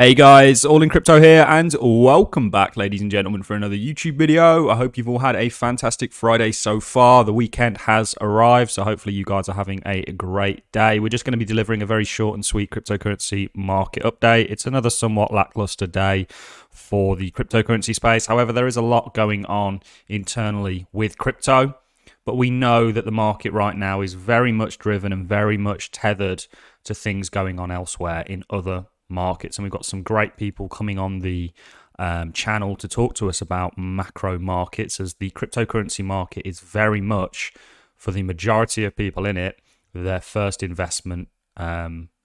Hey guys, All in Crypto here, and welcome back, ladies and gentlemen, for another YouTube video. I hope you've all had a fantastic Friday so far. The weekend has arrived, so hopefully you guys are having a great day. We're just going to be delivering a very short and sweet cryptocurrency market update. It's another somewhat lackluster day for the cryptocurrency space. However, there is a lot going on internally with crypto, but we know that the market right now is very much driven and very much tethered to things going on elsewhere in other markets, and we've got some great people coming on the channel to talk to us about macro markets, as the cryptocurrency market is very much, for the majority of people in it, their first investment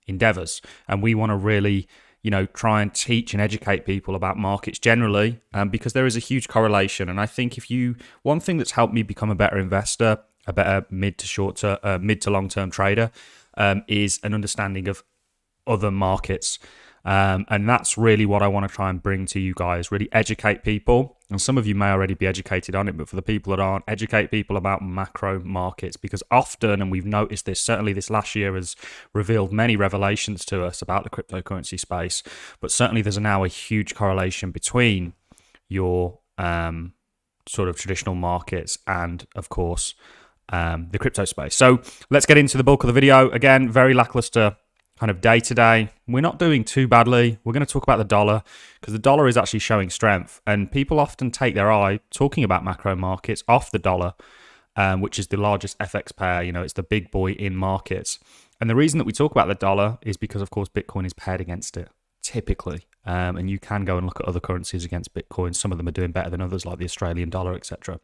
endeavors. And we want to really, try and teach and educate people about markets generally, because there is a huge correlation. And I think one thing that's helped me become a better investor, a better mid to long term trader, is an understanding of other markets, and that's really what I want to try and bring to you guys, really educate people. And some of you may already be educated on it, but for the people that aren't, educate people about macro markets, because often, and we've noticed this, certainly this last year has revealed many revelations to us about the cryptocurrency space, but certainly there's now a huge correlation between your sort of traditional markets and, of course, the crypto space. So let's get into the bulk of the video. Again, very lackluster kind of day to day. We're not doing too badly. We're going to talk about the dollar, because the dollar is actually showing strength, and people often take their eye talking about macro markets off the dollar, which is the largest FX pair. It's the big boy in markets. And the reason that we talk about the dollar is because, of course, Bitcoin is paired against it typically, and you can go and look at other currencies against Bitcoin. Some of them are doing better than others, like the Australian dollar, etc.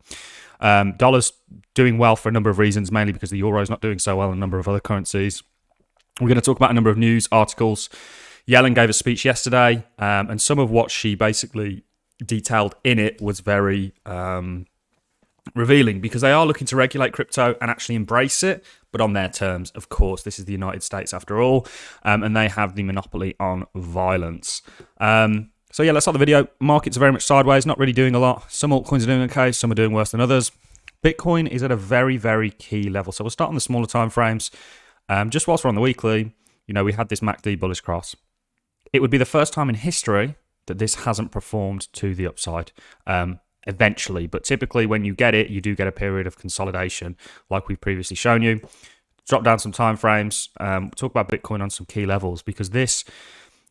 Dollar's doing well for a number of reasons, mainly because the euro is not doing so well in a number of other currencies. We're going to talk about a number of news articles. Yellen gave a speech yesterday, and some of what she basically detailed in it was very revealing, because they are looking to regulate crypto and actually embrace it, but on their terms, of course. This is the United States after all, and they have the monopoly on violence. So yeah, let's start the video. Markets are very much sideways, not really doing a lot. Some altcoins are doing okay, some are doing worse than others. Bitcoin is at a very, very key level. So we'll start on the smaller time frames. Just whilst we're on the weekly, we had this MACD bullish cross. It would be the first time in history that this hasn't performed to the upside eventually. But typically when you get it, you do get a period of consolidation like we've previously shown you. Drop down some time frames, talk about Bitcoin on some key levels, because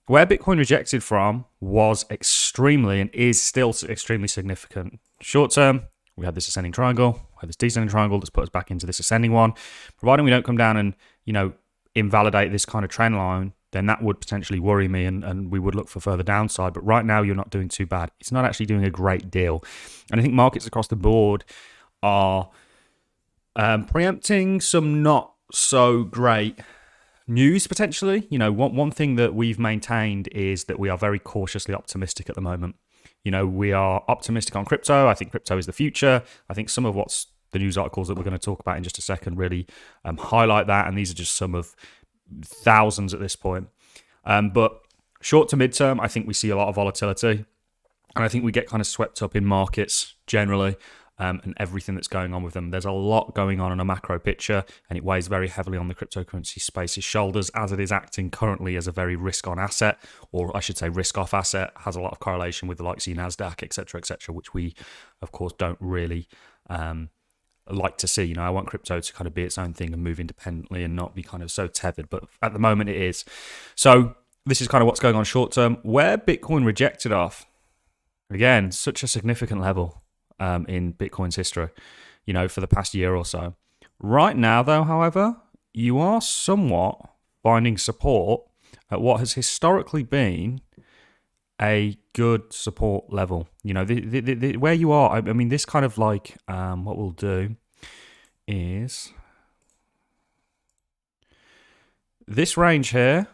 where Bitcoin rejected from was extremely and is still extremely significant. Short term, we had this ascending triangle, we had this descending triangle that's put us back into this ascending one. Providing we don't come down and invalidate this kind of trend line, then that would potentially worry me, and we would look for further downside. But right now, you're not doing too bad. It's not actually doing a great deal. And I think markets across the board are preempting some not so great news, potentially. One thing that we've maintained is that we are very cautiously optimistic at the moment. We are optimistic on crypto. I think crypto is the future. I think some of what's the news articles that we're going to talk about in just a second really highlight that, and these are just some of thousands at this point. But short to mid-term, I think we see a lot of volatility, and I think we get kind of swept up in markets generally, and everything that's going on with them. There's a lot going on in a macro picture, and it weighs very heavily on the cryptocurrency space's shoulders, as it is acting currently as a very risk-on asset, or I should say risk-off asset. Has a lot of correlation with the likes of NASDAQ, etc., which we, of course, don't really like to see. I want crypto to kind of be its own thing and move independently and not be kind of so tethered, but at the moment it is. So this is kind of what's going on short term. Where Bitcoin rejected off, again, such a significant level in Bitcoin's history, for the past year or so. Right now, though, however, you are somewhat finding support at what has historically been a good support level. Where you are, I mean, this kind of like, what we'll do is, this range here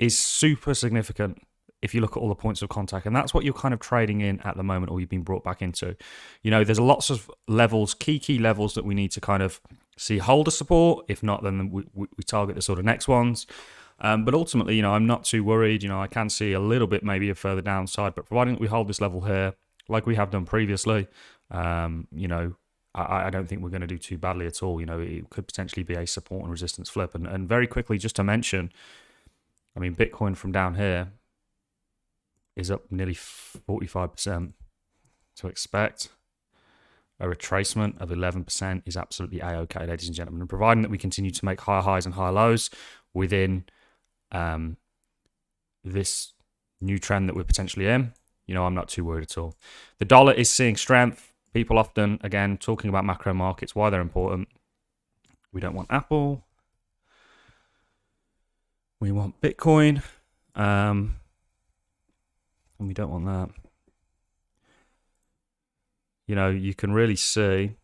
is super significant if you look at all the points of contact, and that's what you're kind of trading in at the moment, or you've been brought back into. There's lots of levels, key levels that we need to kind of see hold of support. If not, then we target the sort of next ones. But ultimately, I'm not too worried. I can see a little bit maybe a further downside, but providing that we hold this level here, like we have done previously, I don't think we're going to do too badly at all. It could potentially be a support and resistance flip. And very quickly, just to mention, I mean, Bitcoin from down here, is up nearly 45%. To expect a retracement of 11% is absolutely a-okay, ladies and gentlemen. And providing that we continue to make higher highs and higher lows within this new trend that we're potentially in, I'm not too worried at all. The dollar is seeing strength. People often, again, talking about macro markets, why they're important. We don't want Apple. We want Bitcoin. And we don't want that. You can really see,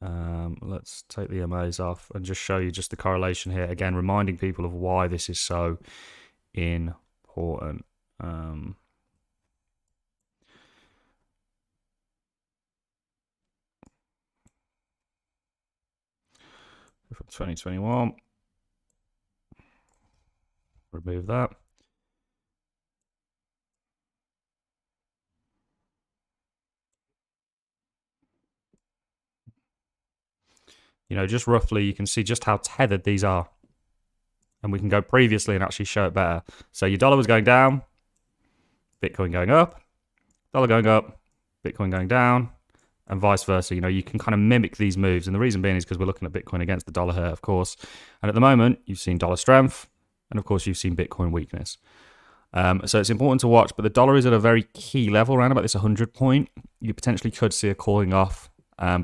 let's take the MAs off and just show you just the correlation here. Again, reminding people of why this is so important. From 2021, remove that. Just roughly, you can see just how tethered these are. And we can go previously and actually show it better. So your dollar was going down, Bitcoin going up, dollar going up, Bitcoin going down, and vice versa. You can kind of mimic these moves. And the reason being is because we're looking at Bitcoin against the dollar here, of course. And at the moment, you've seen dollar strength, and of course, you've seen Bitcoin weakness. So it's important to watch, but the dollar is at a very key level, around about this 100 point. You potentially could see a calling off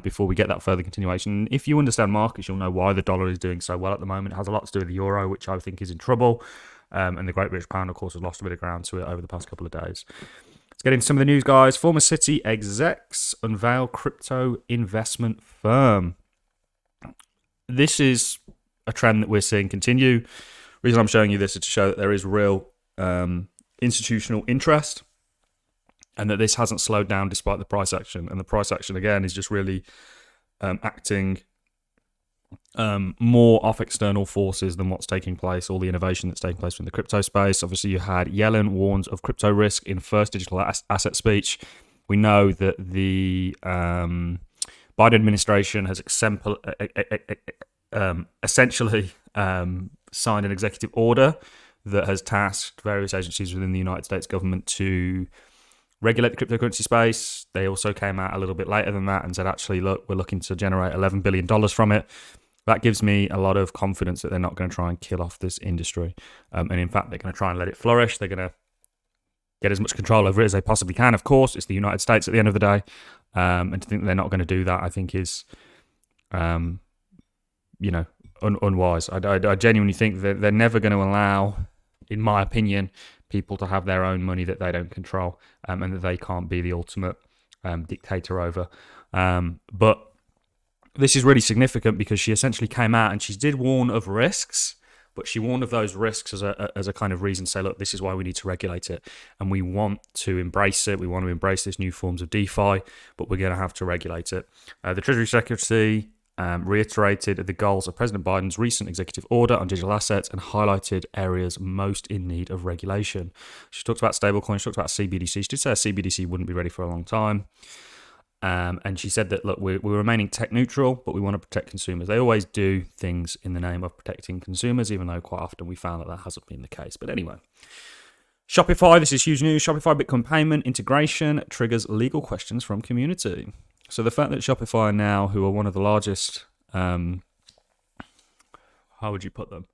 before we get that further continuation. If you understand markets, you'll know why the dollar is doing so well at the moment. It has a lot to do with the euro, which I think is in trouble. And the Great British Pound, of course, has lost a bit of ground to it over the past couple of days. Let's get into some of the news, guys. Former Citi execs unveil crypto investment firm. This is a trend that we're seeing continue. The reason I'm showing you this is to show that there is real institutional interest, and that this hasn't slowed down despite the price action. And the price action, again, is just really acting more off external forces than what's taking place, all the innovation that's taking place in the crypto space. Obviously, you had Yellen warns of crypto risk in first digital asset speech. We know that the Biden administration has essentially signed an executive order that has tasked various agencies within the United States government to regulate the cryptocurrency space. They also came out a little bit later than that and said, actually, look, we're looking to generate $11 billion from it. That gives me a lot of confidence that they're not going to try and kill off this industry. And in fact, they're going to try and let it flourish. They're going to get as much control over it as they possibly can. Of course, it's the United States at the end of the day. And to think that they're not going to do that, I think is, unwise. I genuinely think that they're never going to allow, in my opinion, people to have their own money that they don't control, and that they can't be the ultimate dictator over. But this is really significant because she essentially came out and she did warn of risks, but she warned of those risks as a kind of reason to say, look, this is why we need to regulate it, and we want to embrace it. We want to embrace these new forms of DeFi, but we're going to have to regulate it. The Treasury Secretary reiterated the goals of President Biden's recent executive order on digital assets and highlighted areas most in need of regulation. She talked about stablecoins, she talked about CBDC. She did say a CBDC wouldn't be ready for a long time. And she said that, look, we're remaining tech neutral, but we want to protect consumers. They always do things in the name of protecting consumers, even though quite often we found that hasn't been the case. But anyway, Shopify, this is huge news. Shopify Bitcoin payment integration triggers legal questions from community. So the fact that Shopify now, who are one of the largest, how would you put them,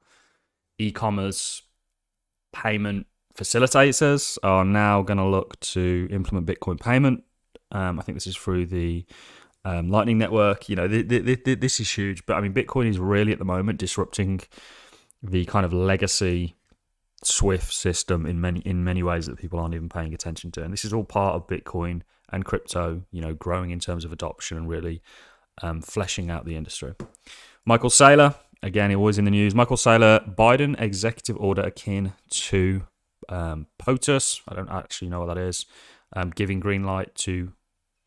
e-commerce payment facilitators, are now going to look to implement Bitcoin payment. I think this is through the Lightning Network. This is huge. But I mean, Bitcoin is really at the moment disrupting the kind of legacy SWIFT system in many ways that people aren't even paying attention to. And this is all part of Bitcoin and crypto, growing in terms of adoption and really fleshing out the industry. Michael Saylor, again, always in the news. Michael Saylor, Biden executive order akin to POTUS. I don't actually know what that is. Giving green light to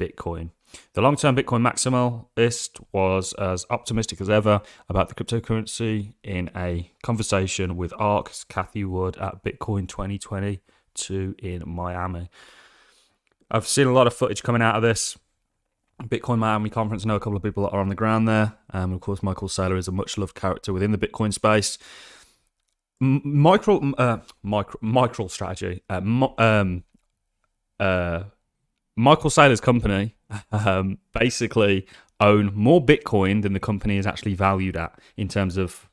Bitcoin. The long-term Bitcoin maximalist was as optimistic as ever about the cryptocurrency in a conversation with ARK's Kathy Wood at Bitcoin 2022 in Miami. I've seen a lot of footage coming out of this Bitcoin Miami conference. I know a couple of people that are on the ground there. Of course, Michael Saylor is a much-loved character within the Bitcoin space. Micro strategy. Michael Saylor's company basically own more Bitcoin than the company is actually valued at in terms of,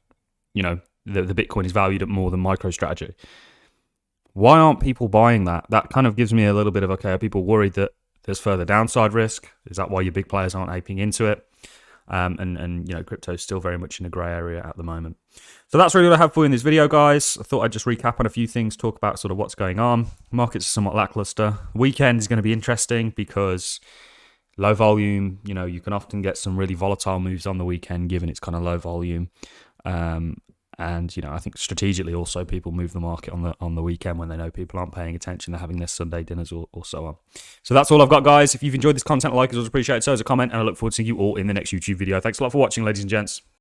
the Bitcoin is valued at more than MicroStrategy. Why aren't people buying that? That kind of gives me a little bit of, okay, are people worried that there's further downside risk? Is that why your big players aren't aping into it? And crypto is still very much in a grey area at the moment. So that's really what I have for you in this video, guys. I thought I'd just recap on a few things, talk about sort of what's going on. Markets are somewhat lackluster. Weekend is going to be interesting because low volume, you can often get some really volatile moves on the weekend given it's kind of low volume. And I think strategically also people move the market on the weekend when they know people aren't paying attention. They're having their Sunday dinners or so on. So that's all I've got, guys. If you've enjoyed this content, like is always appreciated. So is a comment, and I look forward to seeing you all in the next YouTube video. Thanks a lot for watching, ladies and gents.